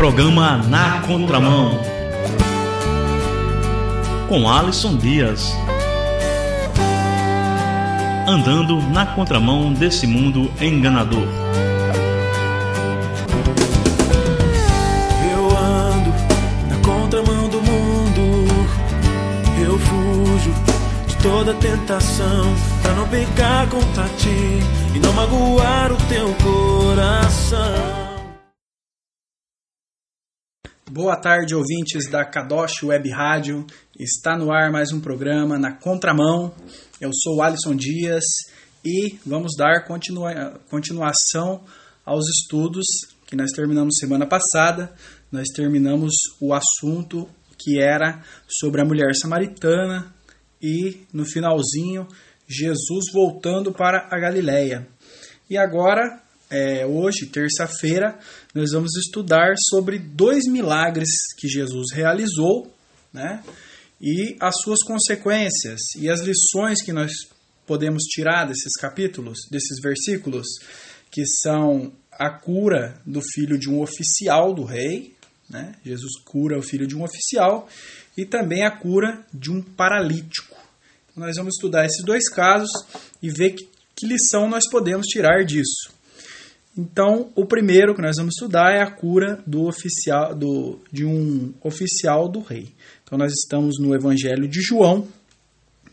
Programa Na Contramão, com Alisson Dias. Andando na contramão desse mundo enganador. Eu ando na contramão do mundo. Eu fujo de toda tentação, pra não pecar contra ti e não magoar o teu coração. Boa tarde, ouvintes da Kadosh Web Rádio. Está no ar mais um programa Na Contramão. Eu sou o Alisson Dias e vamos dar continuação aos estudos que nós terminamos semana passada. Nós terminamos o assunto que era sobre a mulher samaritana e, no finalzinho, Jesus voltando para a Galileia. E agora, hoje, terça-feira, nós vamos estudar sobre 2 milagres que Jesus realizou, né? E as suas consequências e as lições que nós podemos tirar desses capítulos, desses versículos, que são a cura do filho de um oficial do rei, né? Jesus cura o filho de um oficial, e também a cura de um paralítico. Então, nós vamos estudar esses 2 casos e ver que lição nós podemos tirar disso. Então, o primeiro que nós vamos estudar é a cura de um oficial do rei. Então, nós estamos no Evangelho de João,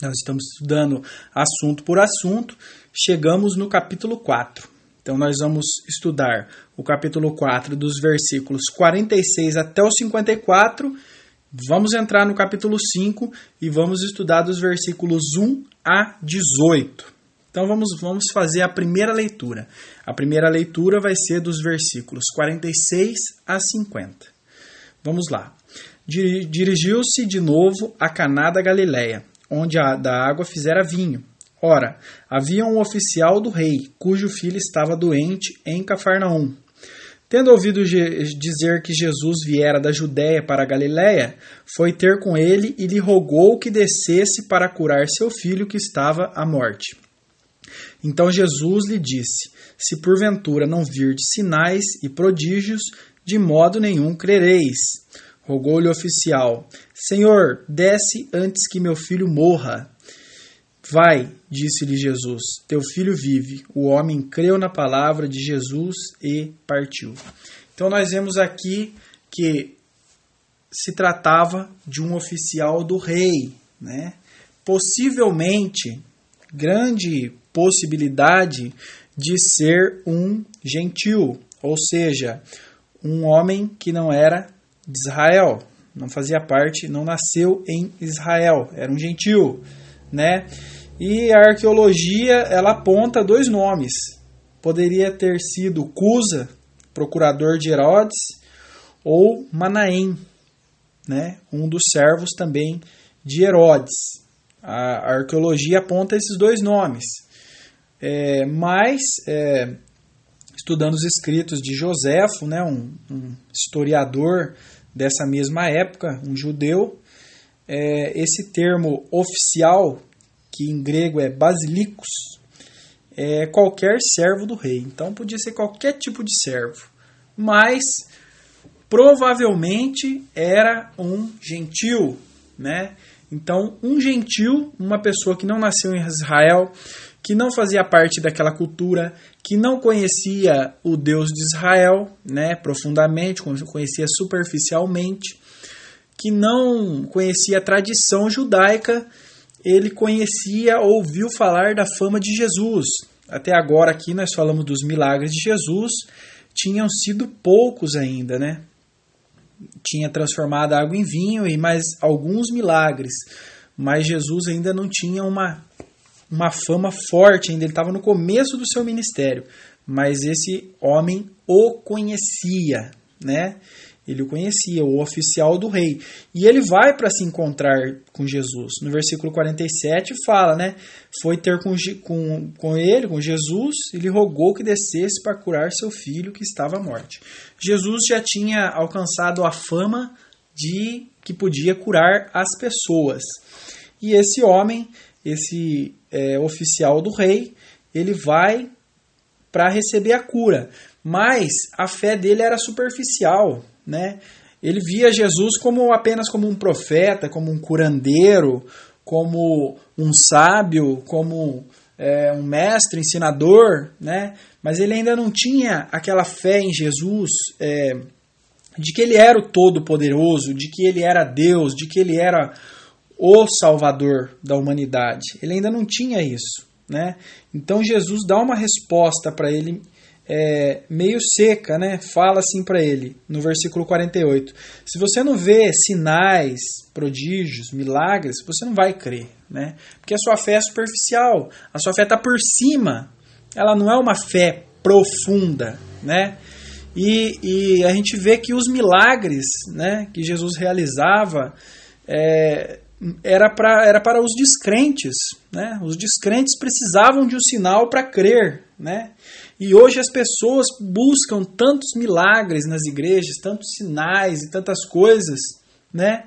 nós estamos estudando assunto por assunto, chegamos no capítulo 4. Então, nós vamos estudar o capítulo 4 dos versículos 46 até o 54, vamos entrar no capítulo 5 e vamos estudar dos versículos 1 a 18. Então vamos fazer a primeira leitura. A primeira leitura vai ser dos versículos 46 a 50. Vamos lá. Dirigiu-se de novo a Caná da Galileia, onde da água fizera vinho. Ora, havia um oficial do rei, cujo filho estava doente em Cafarnaum. Tendo ouvido dizer que Jesus viera da Judéia para a Galileia, foi ter com ele e lhe rogou que descesse para curar seu filho que estava à morte. Então Jesus lhe disse: se porventura não virdes sinais e prodígios, de modo nenhum crereis. Rogou-lhe o oficial: Senhor, desce antes que meu filho morra. Vai, disse-lhe Jesus, teu filho vive. O homem creu na palavra de Jesus e partiu. Então nós vemos aqui que se tratava de um oficial do rei, né? Possivelmente, grande possibilidade de ser um gentil, ou seja, um homem que não era de Israel, não fazia parte, não nasceu em Israel, era um gentil, né? E a arqueologia, ela aponta 2 nomes. Poderia ter sido Cusa, procurador de Herodes, ou Manaém, né? Um dos servos também de Herodes. A arqueologia aponta esses 2 nomes. Mas, estudando os escritos de Joséfo, né, um historiador dessa mesma época, um judeu, esse termo oficial, que em grego é basilikos, é qualquer servo do rei. Então podia ser qualquer tipo de servo, mas provavelmente era um gentil, né? Então, um gentil, uma pessoa que não nasceu em Israel, que não fazia parte daquela cultura, que não conhecia o Deus de Israel, né, profundamente, conhecia superficialmente, que não conhecia a tradição judaica, ele ouviu falar da fama de Jesus. Até agora aqui nós falamos dos milagres de Jesus, tinham sido poucos ainda, né? Tinha transformado a água em vinho e mais alguns milagres, mas Jesus ainda não tinha uma fama forte, ainda ele estava no começo do seu ministério, mas esse homem o conhecia, né? Ele o conhecia, o oficial do rei. E ele vai para se encontrar com Jesus. No versículo 47 fala, né? Foi ter com Jesus, ele rogou que descesse para curar seu filho que estava à morte. Jesus já tinha alcançado a fama de que podia curar as pessoas. E esse homem, esse oficial do rei, ele vai para receber a cura. Mas a fé dele era superficial, né? Ele via Jesus apenas como um profeta, como um curandeiro, como um sábio, como um mestre, ensinador, né? Mas ele ainda não tinha aquela fé em Jesus, de que ele era o Todo-Poderoso, de que ele era Deus, de que ele era o Salvador da humanidade. Ele ainda não tinha isso, né? Então Jesus dá uma resposta para ele meio seca, né? Fala assim para ele, no versículo 48. Se você não vê sinais, prodígios, milagres, você não vai crer, né? Porque a sua fé é superficial, a sua fé está por cima, ela não é uma fé profunda, né? E a gente vê que os milagres, né, que Jesus realizava era para os descrentes, né? Os descrentes precisavam de um sinal para crer, né? E hoje as pessoas buscam tantos milagres nas igrejas, tantos sinais e tantas coisas, né?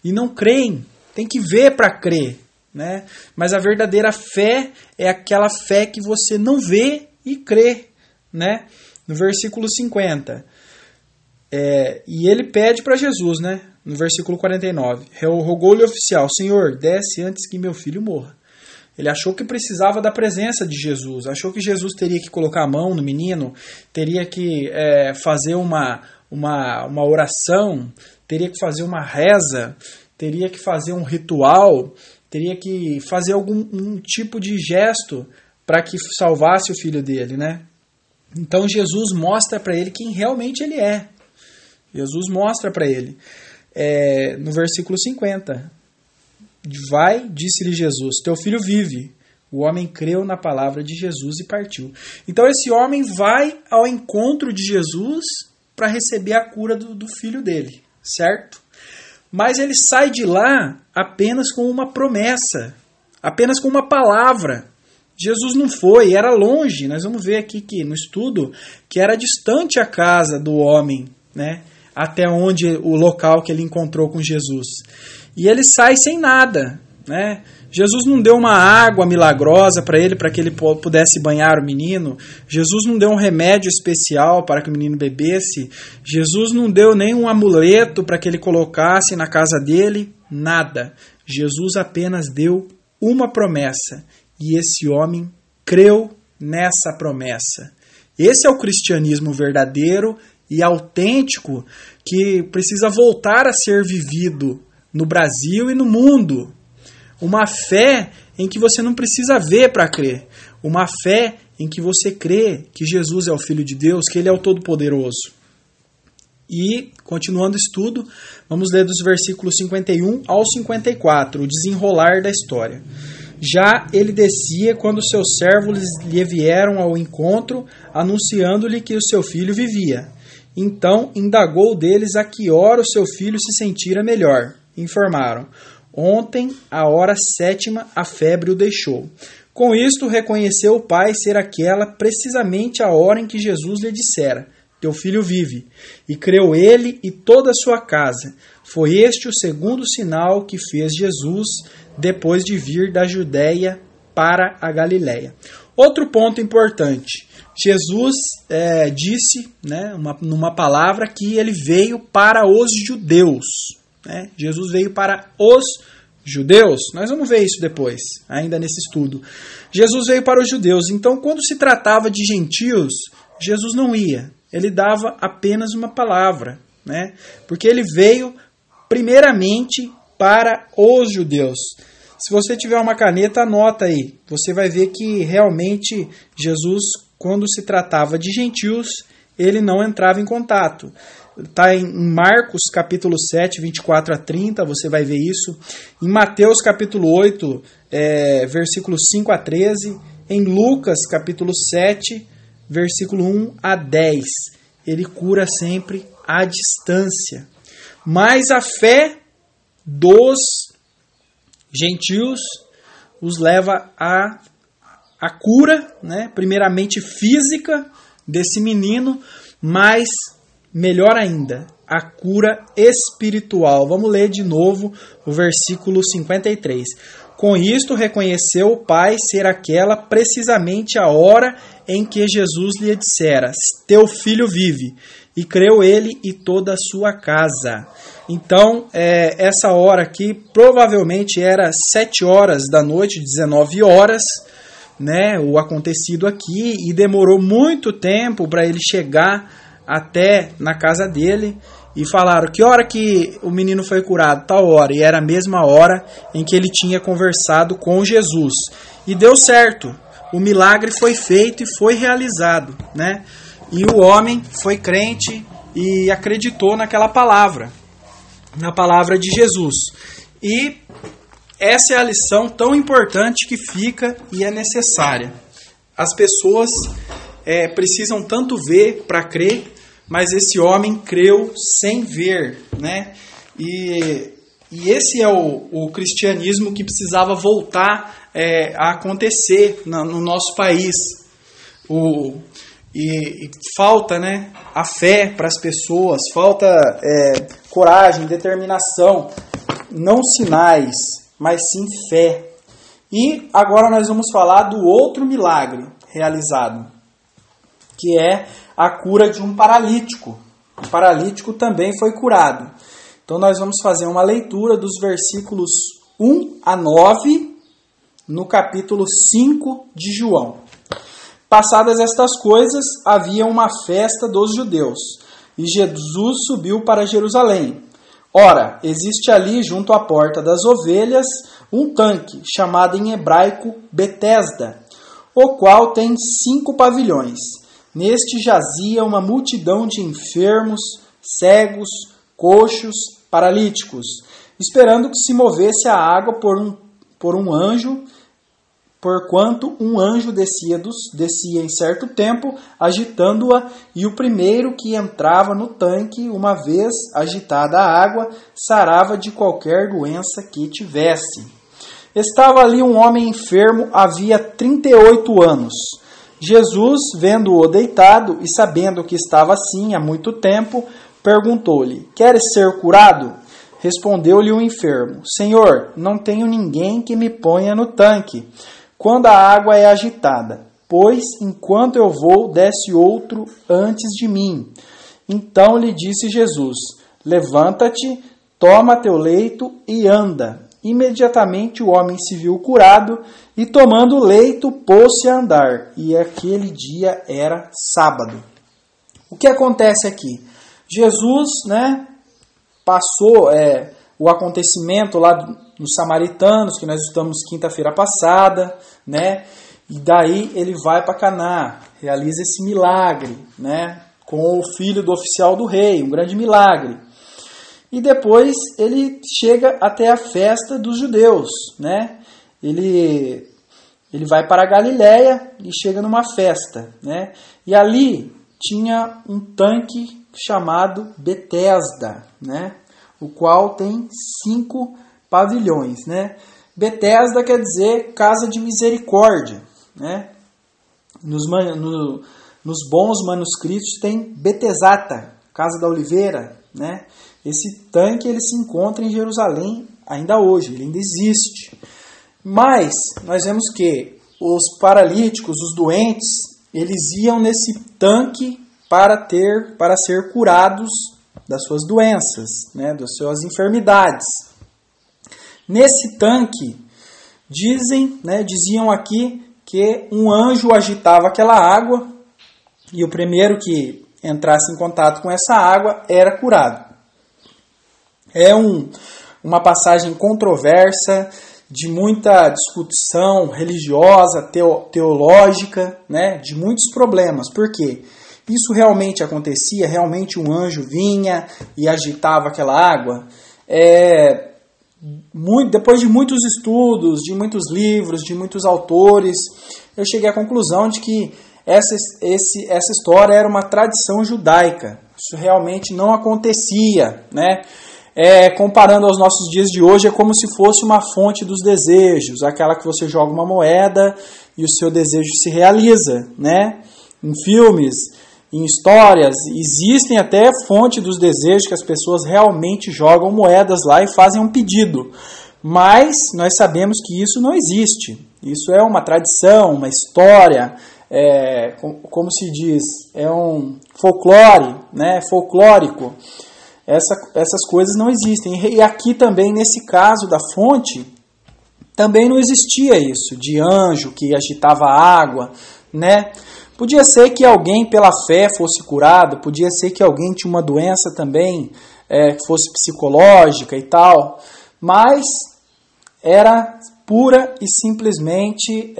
E não creem. Tem que ver para crer, né? Mas a verdadeira fé é aquela fé que você não vê e crê, né? No versículo 50. E ele pede para Jesus, né? No versículo 49. Rogou-lhe o oficial: Senhor, desce antes que meu filho morra. Ele achou que precisava da presença de Jesus. Achou que Jesus teria que colocar a mão no menino, teria que fazer uma oração, teria que fazer uma reza, teria que fazer um ritual, teria que fazer algum tipo de gesto para que salvasse o filho dele, né? Então Jesus mostra para ele quem realmente ele é. Jesus mostra para ele. No versículo 50. Vai, disse-lhe Jesus, teu filho vive. O homem creu na palavra de Jesus e partiu. Então esse homem vai ao encontro de Jesus para receber a cura do filho dele, certo? Mas ele sai de lá apenas com uma promessa, apenas com uma palavra. Jesus não foi, era longe. Nós vamos ver aqui que no estudo que era distante a casa do homem, né? Até onde o local que ele encontrou com Jesus. E ele sai sem nada, né? Jesus não deu uma água milagrosa para que ele pudesse banhar o menino. Jesus não deu um remédio especial para que o menino bebesse. Jesus não deu nem um amuleto para que ele colocasse na casa dele. Nada. Jesus apenas deu uma promessa. E esse homem creu nessa promessa. Esse é o cristianismo verdadeiro e autêntico que precisa voltar a ser vivido no Brasil e no mundo. Uma fé em que você não precisa ver para crer. Uma fé em que você crê que Jesus é o Filho de Deus, que Ele é o Todo-Poderoso. E, continuando o estudo, vamos ler dos versículos 51 ao 54, o desenrolar da história. Já ele descia quando seus servos lhe vieram ao encontro, anunciando-lhe que o seu filho vivia. Então indagou deles a que hora o seu filho se sentira melhor. Informaram: ontem, à hora 7ª, a febre o deixou. Com isto reconheceu o pai ser aquela precisamente a hora em que Jesus lhe dissera: teu filho vive. E creu ele e toda a sua casa. Foi este o segundo sinal que fez Jesus depois de vir da Judéia para a Galiléia. Outro ponto importante. Jesus disse, né, numa palavra, que ele veio para os judeus. Né? Jesus veio para os judeus. Nós vamos ver isso depois, ainda nesse estudo. Jesus veio para os judeus. Então, quando se tratava de gentios, Jesus não ia. Ele dava apenas uma palavra. Né? Porque ele veio primeiramente para os judeus. Se você tiver uma caneta, anota aí. Você vai ver que realmente Jesus, quando se tratava de gentios, ele não entrava em contato. Está em Marcos capítulo 7, 24 a 30, você vai ver isso. Em Mateus capítulo 8, versículos 5 a 13. Em Lucas capítulo 7, versículo 1 a 10. Ele cura sempre à distância. Mas a fé dos gentios os leva à cura, né? Primeiramente física desse menino, mas melhor ainda, a cura espiritual. Vamos ler de novo o versículo 53. Com isto reconheceu o pai ser aquela precisamente a hora em que Jesus lhe dissera: teu filho vive. E creu ele e toda a sua casa. Então, essa hora aqui provavelmente era 7 horas da noite, 19 horas, né, o acontecido aqui, e demorou muito tempo para ele chegar até na casa dele. E falaram: que hora que o menino foi curado? Tal hora. E era a mesma hora em que ele tinha conversado com Jesus. E deu certo. O milagre foi feito e foi realizado, né? E o homem foi crente e acreditou naquela palavra, na palavra de Jesus. E essa é a lição tão importante que fica e é necessária. As pessoas precisam tanto ver para crer, mas esse homem creu sem ver, né? E esse é o cristianismo que precisava voltar a acontecer no nosso país. E falta, né, a fé para as pessoas, falta coragem, determinação, não sinais, mas sim fé. E agora nós vamos falar do outro milagre realizado, que é a cura de um paralítico. O paralítico também foi curado. Então nós vamos fazer uma leitura dos versículos 1 a 9, no capítulo 5 de João. Passadas estas coisas, havia uma festa dos judeus, e Jesus subiu para Jerusalém. Ora, existe ali, junto à porta das ovelhas, um tanque, chamado em hebraico Betesda, o qual tem 5 pavilhões. Neste jazia uma multidão de enfermos, cegos, coxos, paralíticos, esperando que se movesse a água por um anjo, porquanto um anjo descia em certo tempo, agitando-a, e o primeiro que entrava no tanque, uma vez agitada a água, sarava de qualquer doença que tivesse. Estava ali um homem enfermo havia 38 anos. Jesus, vendo-o deitado e sabendo que estava assim há muito tempo, perguntou-lhe: queres ser curado? Respondeu-lhe o enfermo: Senhor, não tenho ninguém que me ponha no tanque quando a água é agitada, pois enquanto eu vou, desce outro antes de mim. Então lhe disse Jesus: levanta-te, toma teu leito e anda. Imediatamente o homem se viu curado e, tomando o leito, pôs-se a andar. E aquele dia era sábado. O que acontece aqui? Jesus, né, passou o acontecimento lá dos samaritanos, que nós estamos quinta-feira passada, né? E daí ele vai para Caná, realiza esse milagre, né? Com o filho do oficial do rei, um grande milagre. E depois ele chega até a festa dos judeus, né? Ele vai para a Galiléia e chega numa festa, né? E ali tinha um tanque chamado Betesda, né? O qual tem 5 pavilhões, né? Betesda quer dizer casa de misericórdia, né? Nos bons manuscritos tem Betesata, casa da oliveira, né? Esse tanque ele se encontra em Jerusalém ainda hoje, ele ainda existe. Mas nós vemos que os paralíticos, os doentes, eles iam nesse tanque para ser curados das suas doenças, né, das suas enfermidades. Nesse tanque, diziam aqui que um anjo agitava aquela água e o primeiro que entrasse em contato com essa água era curado. É uma passagem controversa, de muita discussão religiosa, teológica, né, de muitos problemas. Por quê? Isso realmente acontecia? Realmente um anjo vinha e agitava aquela água? Depois de muitos estudos, de muitos livros, de muitos autores, eu cheguei à conclusão de que essa história era uma tradição judaica. Isso realmente não acontecia, né? Comparando aos nossos dias de hoje, é como se fosse uma fonte dos desejos, aquela que você joga uma moeda e o seu desejo se realiza, né? Em filmes, em histórias, existem até fonte dos desejos que as pessoas realmente jogam moedas lá e fazem um pedido. Mas nós sabemos que isso não existe. Isso é uma tradição, uma história, como se diz, é um folclore, né, folclórico. Essas coisas não existem. E aqui também, nesse caso da fonte, também não existia isso, de anjo que agitava a água, né? Podia ser que alguém pela fé fosse curado, podia ser que alguém tinha uma doença também, que fosse psicológica e tal, mas era pura e simplesmente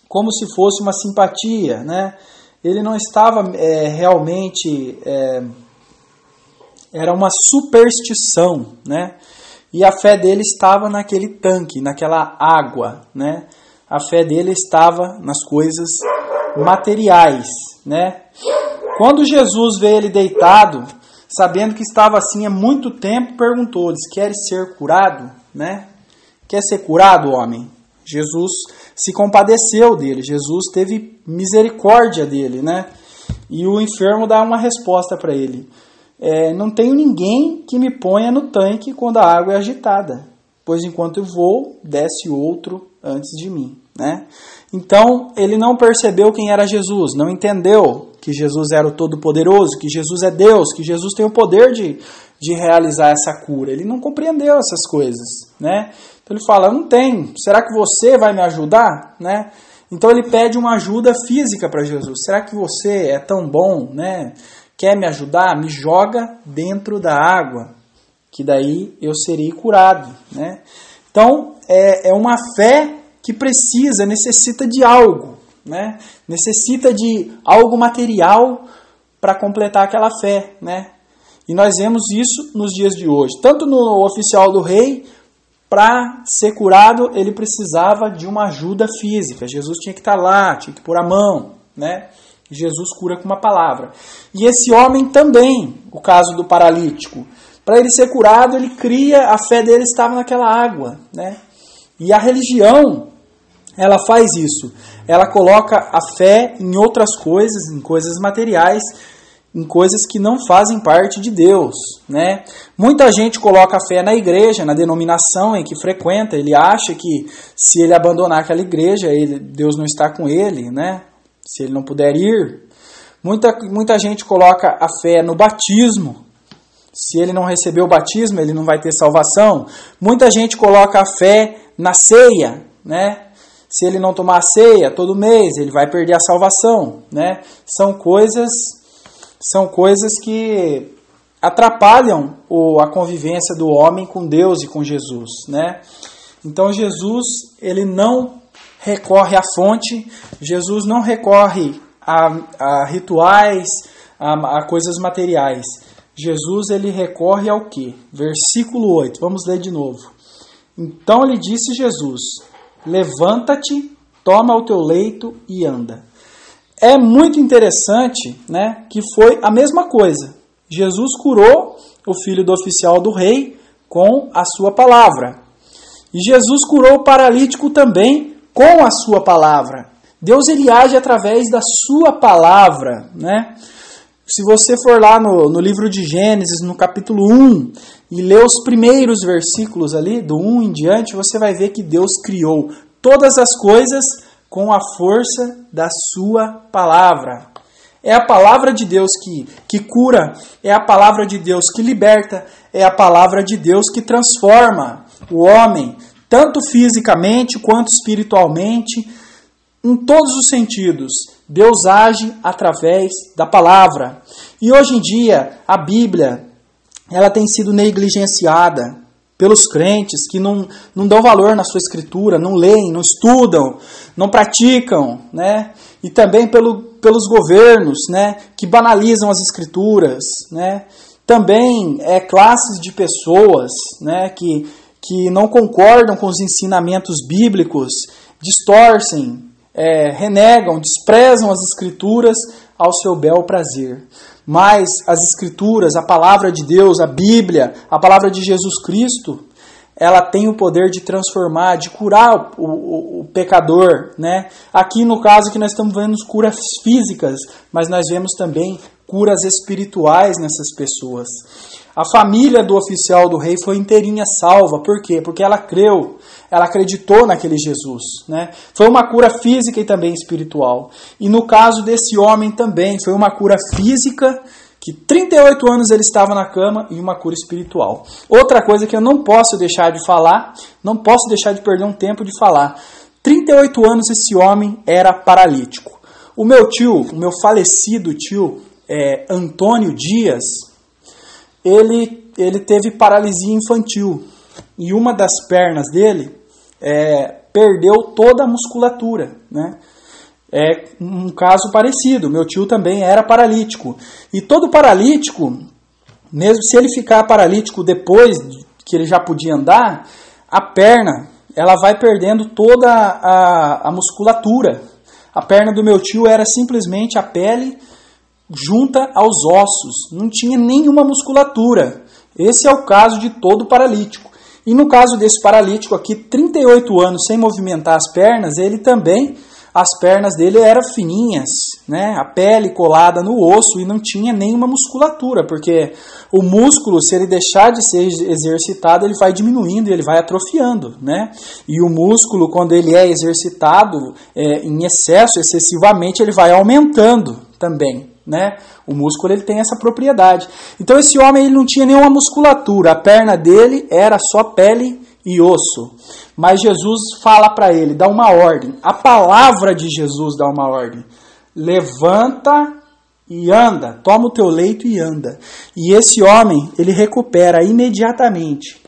como se fosse uma simpatia, né? Ele não estava realmente... era uma superstição, né? E a fé dele estava naquele tanque, naquela água, né? A fé dele estava nas coisas materiais, né? Quando Jesus vê ele deitado, sabendo que estava assim há muito tempo, perguntou-lhes: queres ser curado, né? Quer ser curado, homem? Jesus se compadeceu dele, Jesus teve misericórdia dele, né? E o enfermo dá uma resposta para ele: não tenho ninguém que me ponha no tanque quando a água é agitada, pois enquanto eu vou, desce outro antes de mim, né? Então, ele não percebeu quem era Jesus, não entendeu que Jesus era o Todo-Poderoso, que Jesus é Deus, que Jesus tem o poder de realizar essa cura. Ele não compreendeu essas coisas, né? Então ele fala: não tem, será que você vai me ajudar, né? Então ele pede uma ajuda física para Jesus. Será que você é tão bom, né? Quer me ajudar? Me joga dentro da água, que daí eu serei curado, né? Então, é uma fé que necessita de algo, né? Necessita de algo material para completar aquela fé, né? E nós vemos isso nos dias de hoje. Tanto no oficial do rei, para ser curado, ele precisava de uma ajuda física. Jesus tinha que estar lá, tinha que pôr a mão, né? Jesus cura com uma palavra. E esse homem também, o caso do paralítico, para ele ser curado, ele cria, a fé dele estava naquela água, né? E a religião, ela faz isso. Ela coloca a fé em outras coisas, em coisas materiais, em coisas que não fazem parte de Deus, né? Muita gente coloca a fé na igreja, na denominação em que frequenta. Ele acha que se ele abandonar aquela igreja, Deus não está com ele, né? Se ele não puder ir. Muita gente coloca a fé no batismo. Se ele não receber o batismo, ele não vai ter salvação. Muita gente coloca a fé na ceia, né? Se ele não tomar a ceia todo mês, ele vai perder a salvação, né? São coisas que atrapalham a convivência do homem com Deus e com Jesus, né? Então Jesus, ele não recorre à fonte, Jesus não recorre a rituais, a coisas materiais. Jesus, ele recorre ao quê? Versículo 8, vamos ler de novo. Então lhe disse Jesus: levanta-te, toma o teu leito e anda. É muito interessante, né, que foi a mesma coisa. Jesus curou o filho do oficial do rei com a sua palavra. E Jesus curou o paralítico também com a sua palavra. Deus, ele age através da sua palavra, né? Se você for lá no livro de Gênesis, no capítulo 1, e ler os primeiros versículos ali, do 1 em diante, você vai ver que Deus criou todas as coisas com a força da sua palavra. É a palavra de Deus que cura, é a palavra de Deus que liberta, é a palavra de Deus que transforma o homem, tanto fisicamente quanto espiritualmente, em todos os sentidos. Deus age através da palavra. E hoje em dia, a Bíblia, ela tem sido negligenciada pelos crentes que não dão valor na sua escritura, não leem, não estudam, não praticam, né? E também pelos governos, né, que banalizam as escrituras, né? Também classes de pessoas, né, que não concordam com os ensinamentos bíblicos, distorcem, renegam, desprezam as escrituras ao seu bel prazer. Mas as escrituras, a palavra de Deus, a Bíblia, a palavra de Jesus Cristo, ela tem o poder de transformar, de curar o pecador, né? Aqui no caso que nós estamos vendo curas físicas, mas nós vemos também curas espirituais nessas pessoas. A família do oficial do rei foi inteirinha salva. Por quê? Porque ela creu, ela acreditou naquele Jesus, né? Foi uma cura física e também espiritual. E no caso desse homem também, foi uma cura física, que 38 anos ele estava na cama, e uma cura espiritual. Outra coisa que eu não posso deixar de falar, não posso deixar de perder um tempo de falar. 38 anos esse homem era paralítico. O meu tio, o meu falecido tio, Antônio Dias, ele teve paralisia infantil. E uma das pernas dele perdeu toda a musculatura, né? É um caso parecido. Meu tio também era paralítico. E todo paralítico, mesmo se ele ficar paralítico depois que ele já podia andar, a perna ela vai perdendo toda a musculatura. A perna do meu tio era simplesmente a pele junta aos ossos. Não tinha nenhuma musculatura. Esse é o caso de todo paralítico. E no caso desse paralítico aqui, 38 anos sem movimentar as pernas, ele também... As pernas dele eram fininhas, né? A pele colada no osso e não tinha nenhuma musculatura, porque o músculo, se ele deixar de ser exercitado, ele vai diminuindo e ele vai atrofiando, né? E o músculo, quando ele é exercitado em excesso, excessivamente, ele vai aumentando também, né? O músculo ele tem essa propriedade. Então esse homem ele não tinha nenhuma musculatura, a perna dele era só pele e osso. Mas Jesus fala para ele, dá uma ordem. A palavra de Jesus dá uma ordem. Levanta e anda. Toma o teu leito e anda. E esse homem, ele recupera imediatamente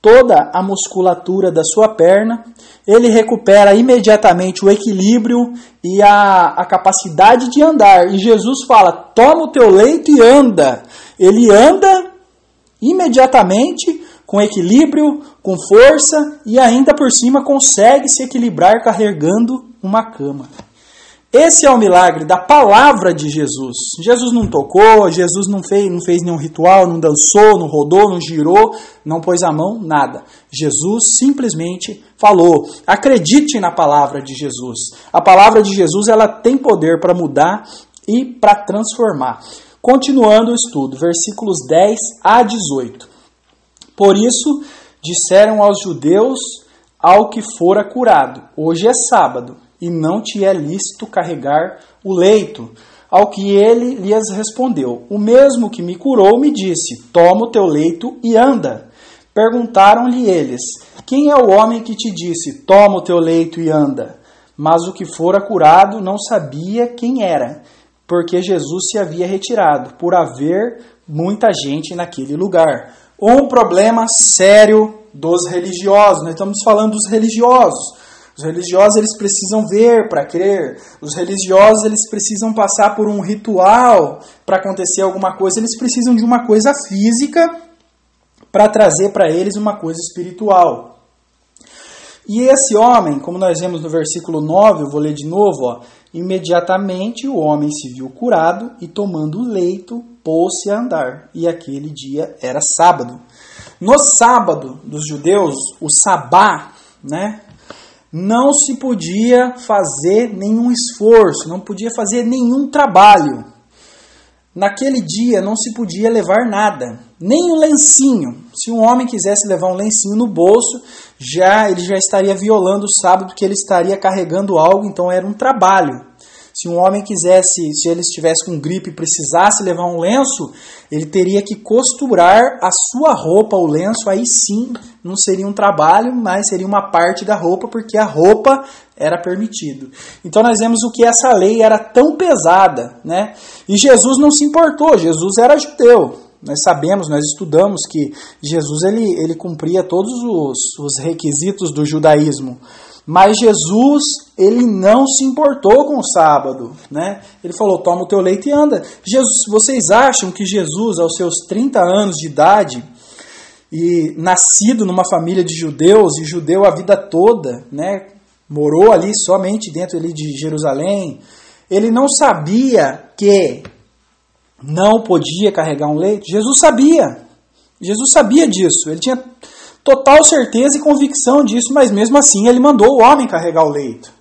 toda a musculatura da sua perna. Ele recupera imediatamente o equilíbrio e a capacidade de andar. E Jesus fala, toma o teu leito e anda. Ele anda imediatamente, com equilíbrio, com força e ainda por cima consegue se equilibrar carregando uma cama. Esse é o milagre da palavra de Jesus. Jesus não tocou, Jesus não fez nenhum ritual, não dançou, não rodou, não girou, não pôs a mão, nada. Jesus simplesmente falou. Acredite na palavra de Jesus. A palavra de Jesus ela tem poder para mudar e para transformar. Continuando o estudo, versículos 10 a 18. Por isso, disseram aos judeus ao que fora curado, hoje é sábado, e não te é lícito carregar o leito. Ao que ele lhes respondeu, o mesmo que me curou me disse, toma o teu leito e anda. Perguntaram-lhe eles, quem é o homem que te disse, toma o teu leito e anda? Mas o que fora curado não sabia quem era, porque Jesus se havia retirado, por haver muita gente naquele lugar. Um problema sério dos religiosos. Nós estamos falando dos religiosos. Os religiosos eles precisam ver para crer. Os religiosos eles precisam passar por um ritual para acontecer alguma coisa. Eles precisam de uma coisa física para trazer para eles uma coisa espiritual. E esse homem, como nós vemos no versículo 9, eu vou ler de novo, imediatamente o homem se viu curado e tomando o leito, pôs-se a andar. E aquele dia era sábado. No sábado dos judeus, o sabá, né, não se podia fazer nenhum esforço, não podia fazer nenhum trabalho. Naquele dia não se podia levar nada, nem um lencinho. Se um homem quisesse levar um lencinho no bolso, ele já estaria violando o sábado, porque ele estaria carregando algo, então era um trabalho. Se um homem quisesse, se ele estivesse com gripe e precisasse levar um lenço, ele teria que costurar a sua roupa, o lenço, aí sim não seria um trabalho, mas seria uma parte da roupa, porque a roupa era permitido. Então nós vemos o que essa lei era tão pesada, né? E Jesus não se importou, Jesus era judeu. Nós sabemos, nós estudamos que Jesus ele cumpria todos os requisitos do judaísmo. Mas Jesus, ele não se importou com o sábado, né? Ele falou, toma o teu leito e anda. Jesus, vocês acham que Jesus, aos seus 30 anos de idade, e nascido numa família de judeus, e judeu a vida toda, né? Morou ali somente dentro ali de Jerusalém, ele não sabia que não podia carregar um leito? Jesus sabia disso, ele tinha total certeza e convicção disso, mas mesmo assim ele mandou o homem carregar o leito.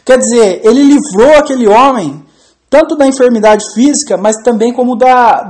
Quer dizer, ele livrou aquele homem tanto da enfermidade física, mas também como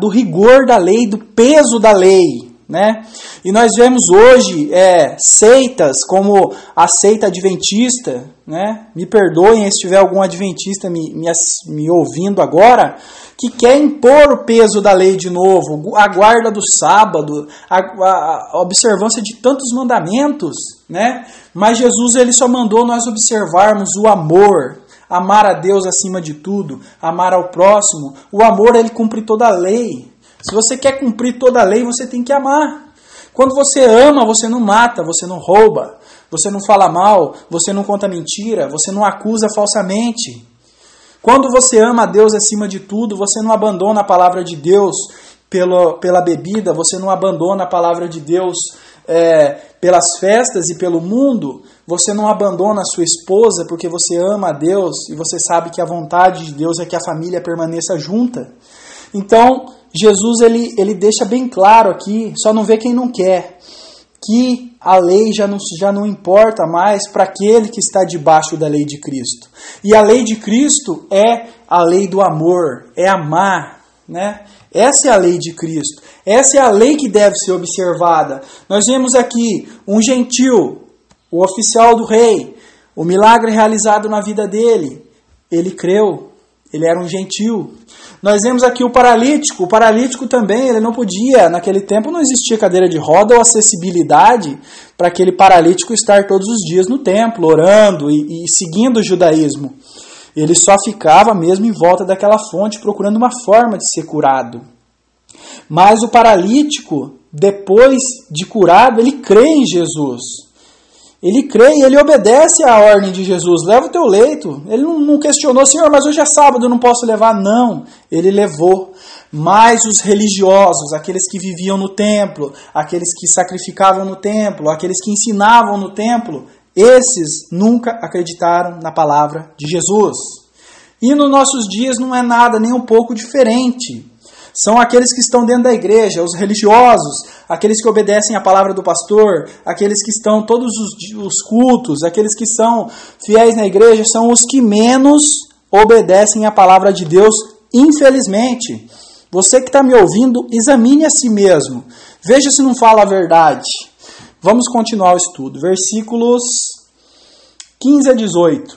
do rigor da lei, do peso da lei, né? E nós vemos hoje seitas como a seita adventista, né? Me perdoem se tiver algum adventista me ouvindo agora, que quer impor o peso da lei de novo, a guarda do sábado, a observância de tantos mandamentos, né? Mas Jesus ele só mandou nós observarmos o amor, amar a Deus acima de tudo, amar ao próximo. O amor ele cumpre toda a lei. Se você quer cumprir toda a lei, você tem que amar. Quando você ama, você não mata, você não rouba, você não fala mal, você não conta mentira, você não acusa falsamente. Quando você ama a Deus acima de tudo, você não abandona a palavra de Deus pela bebida, você não abandona a palavra de Deus pelas festas e pelo mundo, você não abandona a sua esposa porque você ama a Deus e você sabe que a vontade de Deus é que a família permaneça junta. Então, Jesus ele deixa bem claro aqui, só não vê quem não quer, que a lei já não importa mais para aquele que está debaixo da lei de Cristo. E a lei de Cristo é a lei do amor, é amar, né? Essa é a lei de Cristo. Essa é a lei que deve ser observada. Nós vemos aqui um gentil, o oficial do rei, o milagre realizado na vida dele. Ele creu, ele era um gentil. Nós vemos aqui o paralítico também, ele não podia, naquele tempo não existia cadeira de roda ou acessibilidade para aquele paralítico estar todos os dias no templo, orando e seguindo o judaísmo. Ele só ficava mesmo em volta daquela fonte, procurando uma forma de ser curado. Mas o paralítico, depois de curado, ele crê em Jesus. Ele crê e ele obedece à ordem de Jesus. Leva o teu leito. Ele não questionou, Senhor, mas hoje é sábado, eu não posso levar. Não, ele levou. Mas os religiosos, aqueles que viviam no templo, aqueles que sacrificavam no templo, aqueles que ensinavam no templo, esses nunca acreditaram na palavra de Jesus. E nos nossos dias não é nada nem um pouco diferente. São aqueles que estão dentro da igreja, os religiosos, aqueles que obedecem à palavra do pastor, aqueles que estão todos os cultos, aqueles que são fiéis na igreja, são os que menos obedecem à palavra de Deus, infelizmente. Você que está me ouvindo, examine a si mesmo. Veja se não fala a verdade. Vamos continuar o estudo. Versículos 15 a 18.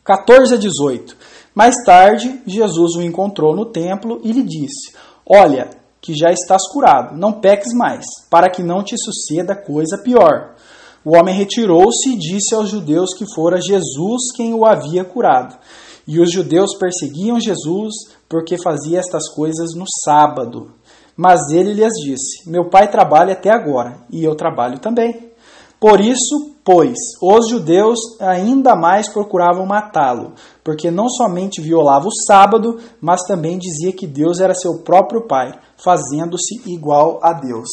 14 a 18. Mais tarde, Jesus o encontrou no templo e lhe disse: Olha, que já estás curado, não peques mais, para que não te suceda coisa pior. O homem retirou-se e disse aos judeus que fora Jesus quem o havia curado. E os judeus perseguiam Jesus porque fazia estas coisas no sábado. Mas ele lhes disse: Meu pai trabalha até agora, e eu trabalho também. Por isso, pois, os judeus ainda mais procuravam matá-lo, porque não somente violava o sábado, mas também dizia que Deus era seu próprio Pai, fazendo-se igual a Deus.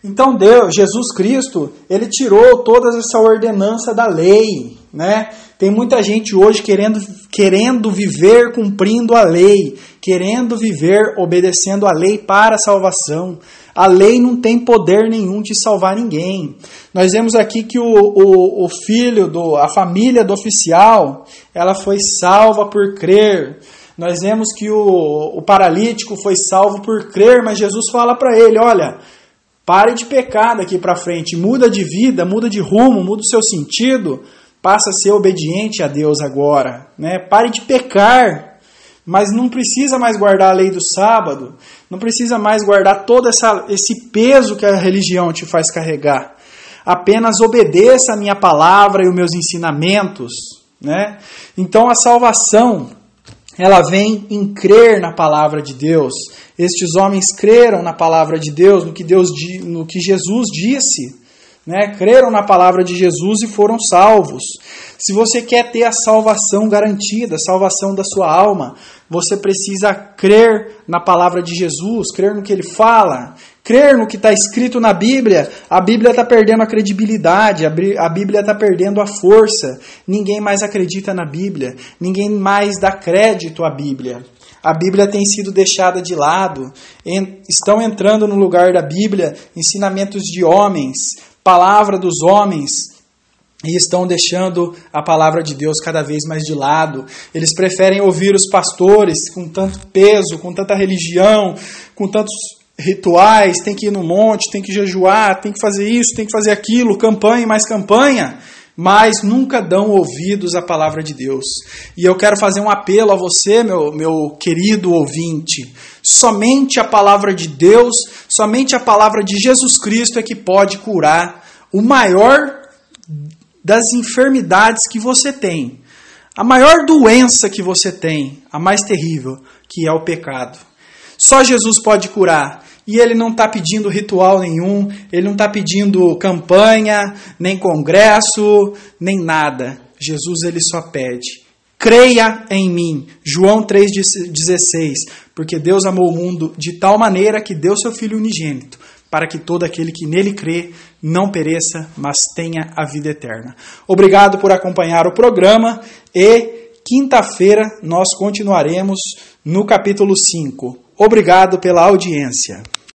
Então Jesus Cristo, ele tirou toda essa ordenança da lei, né? Tem muita gente hoje querendo viver cumprindo a lei, querendo viver obedecendo a lei para a salvação. A lei não tem poder nenhum de salvar ninguém. Nós vemos aqui que a família do oficial, ela foi salva por crer. Nós vemos que o paralítico foi salvo por crer, mas Jesus fala para ele: olha, pare de pecar daqui para frente, muda de vida, muda de rumo, muda o seu sentido, passa a ser obediente a Deus agora, né? Pare de pecar. Mas não precisa mais guardar a lei do sábado, não precisa mais guardar todo esse peso que a religião te faz carregar. Apenas obedeça a minha palavra e os meus ensinamentos, né? Então a salvação, ela vem em crer na palavra de Deus. Estes homens creram na palavra de Deus, no que Jesus disse, né? Creram na palavra de Jesus e foram salvos. Se você quer ter a salvação garantida, a salvação da sua alma, você precisa crer na palavra de Jesus, crer no que ele fala, crer no que está escrito na Bíblia. A Bíblia está perdendo a credibilidade, a Bíblia está perdendo a força. Ninguém mais acredita na Bíblia, ninguém mais dá crédito à Bíblia. A Bíblia tem sido deixada de lado, estão entrando no lugar da Bíblia ensinamentos de homens, palavra dos homens e estão deixando a palavra de Deus cada vez mais de lado. Eles preferem ouvir os pastores com tanto peso, com tanta religião, com tantos rituais, tem que ir no monte, tem que jejuar, tem que fazer isso, tem que fazer aquilo, campanha e mais campanha, mas nunca dão ouvidos à palavra de Deus. E eu quero fazer um apelo a você, meu querido ouvinte. Somente a palavra de Deus, somente a palavra de Jesus Cristo é que pode curar o maior das enfermidades que você tem. A maior doença que você tem, a mais terrível, que é o pecado. Só Jesus pode curar. E ele não está pedindo ritual nenhum, ele não está pedindo campanha, nem congresso, nem nada. Jesus ele só pede: creia em mim. João 3,16. Porque Deus amou o mundo de tal maneira que deu seu Filho unigênito, para que todo aquele que nele crê não pereça, mas tenha a vida eterna. Obrigado por acompanhar o programa e quinta-feira nós continuaremos no capítulo 5. Obrigado pela audiência.